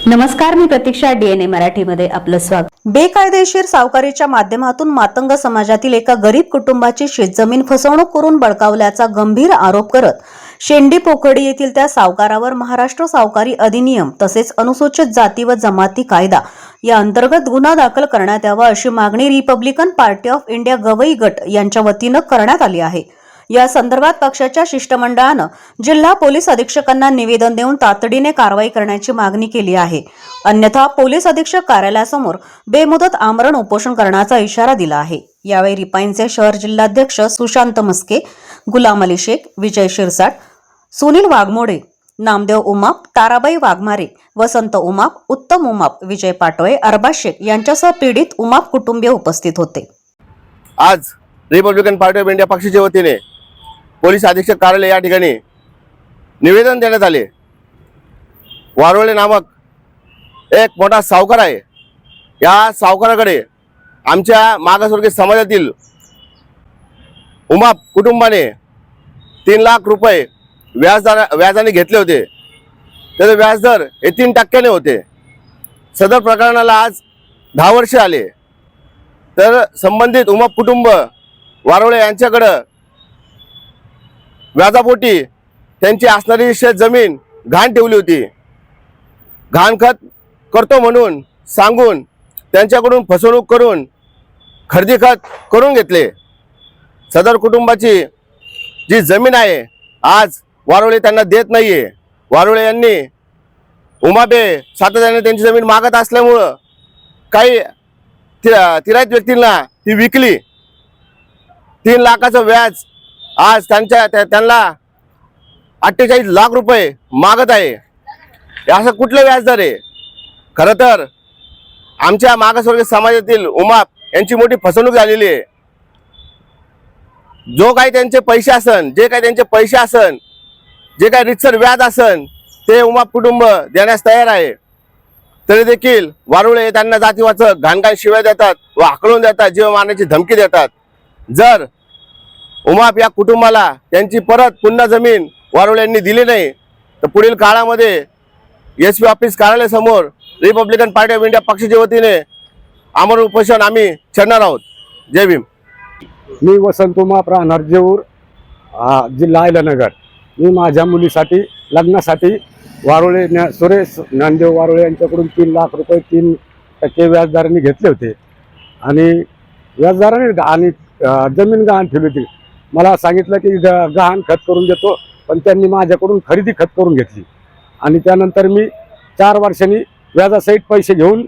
नमस्कार, मी प्रतीक्षा. डीएनए मराठीमध्ये आपलं स्वागत. बेकायदेशीर सावकारीच्या माध्यमातून मातंग समाजातील एका गरीब कुटुंबाची शेतजमीन फसवणूक करून बळकावल्याचा गंभीर आरोप करत शेंडी पोखडी येथील त्या सावकारावर महाराष्ट्र सावकारी अधिनियम तसेच अनुसूचित जाती व जमाती कायदा या अंतर्गत गुन्हा दाखल करण्यात यावा अशी मागणी Republican party of India Gavai गट यांच्या वतीनं करण्यात आली आहे. या संदर्भात पक्षाच्या शिष्टमंडळानं जिल्हा पोलीस अधीक्षकांना निवेदन देऊन तातडीने कारवाई करण्याची मागणी केली आहे. अन्यथा पोलीस अधीक्षक कार्यालयासमोर बेमुदत आमरण उपोषण करण्याचा इशारा दिला आहे. यावेळी रिपाईनचे शहर जिल्हाध्यक्ष सुशांत मस्के, गुलाम अली शेख, विजय शिरसाट, सुनील वाघमोडे, नामदेव उमाप, ताराबाई वाघमारे, वसंत उमाप, उत्तम उमाप, विजय पाटोळे, अरबाज शेख यांच्यासह पीडित उमाप कुटुंबीय उपस्थित होते. आज रिपब्लिकन पार्टी ऑफ इंडिया पक्षाच्या वतीने पोलीस अधीक्षक कार्यालय या ठिकाणी निवेदन देण्यात आले. वारोळे नामक एक मोठा सावकार आहे. या सावकाराकडे आमच्या मागासवर्गीय समाजातील उमाप कुटुंबाने 3 लाख रुपये व्याजाने घेतले होते. त्याचे व्याजदर हे 3% होते. सदर प्रकरणाला आज 10 वर्ष आले. तर संबंधित उमाप कुटुंब वारोळे यांच्याकडं व्याजापोटी त्यांची असणारी शेत जमीन घाण ठेवली होती. घाणखत करतो म्हणून सांगून त्यांच्याकडून फसवणूक करून खरेदी खत करून घेतले. सदर कुटुंबाची जी जमीन आहे आज वारोळे त्यांना देत नाहीये. वारोळे यांनी उमापे सातत्याने त्यांची जमीन मागत असल्यामुळं काही तिराईत व्यक्तींना ती विकली. 3 लाखाचं व्याज आज त्यांना 48 लाख रुपये मागत आहे. असं कुठलं व्याजदर आहे? खरं तर आमच्या मागासवर्गीय समाजातील उमाप यांची मोठी फसवणूक झालेली आहे. जो काही त्यांचे पैसे असन, जे काही रितसर व्याज असन ते उमाप कुटुंब देण्यास तयार आहे. तरी देखील वारुळे त्यांना जातीवाचक घाणघाण शिव्या देतात व हाकलून देतात, जीव मारण्याची धमकी देतात. जर उमाप या कुटुंबाला त्यांची परत पुन्हा जमीन वारुळे यांनी दिली नाही तर पुढील काळामध्ये एसपी ऑफिस कार्यालयासमोर रिपब्लिकन पार्टी ऑफ इंडिया पक्षाच्या वतीने आमरण उपोषण आम्ही छेडणार आहोत. जय भीम. मी वसंत उमाप, राहणार जेऊर, जिल्हा अहिल्यानगर. मी माझ्या मुलीसाठी लग्नासाठी वारोळे सुरेश ज्ञानदेव वारोळे यांच्याकडून 3 लाख रुपये 3% व्याजदराने घेतले होते आणि व्याजदराने आणि जमीन गहाण ठेवली होती. मला सांगितलं की गहाण खत करून देतो, पण त्यांनी माझ्याकडून खरेदी खत करून घेतली आणि त्यानंतर मी 4 वर्षांनी व्याजासहित पैसे घेऊन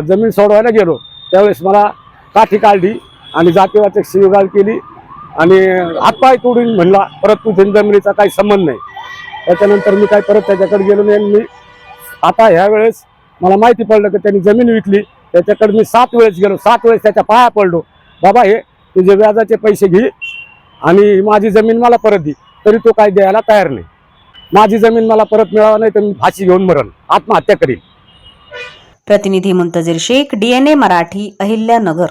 जमीन सोडवायला गेलो. त्यावेळेस मला काठी काढली आणि जातीवाचक शिवीगाळ केली आणि हातपाय तोडून म्हणला परत तुझ्या जमिनीचा काही संबंध नाही. त्याच्यानंतर मी काय परत त्याच्याकडे गेलो नाही. मी आता ह्या वेळेस मला माहिती पडलं की त्यांनी जमीन विकली. त्याच्याकडे मी 7 वेळेस गेलो, 7 वेळेस त्याच्या पाया पडलो, बाबा हे तुझे व्याजाचे पैसे घे आणि माझी जमीन मला परत दे. तरी तो काय द्यायला तयार नाही. माझी जमीन मला परत मिळावा नाही तर मी फाशी घेऊन मरण, आत्महत्या करीन. प्रतिनिधी मुंतजीर शेख, डीएनए मराठी, अहिल्यानगर.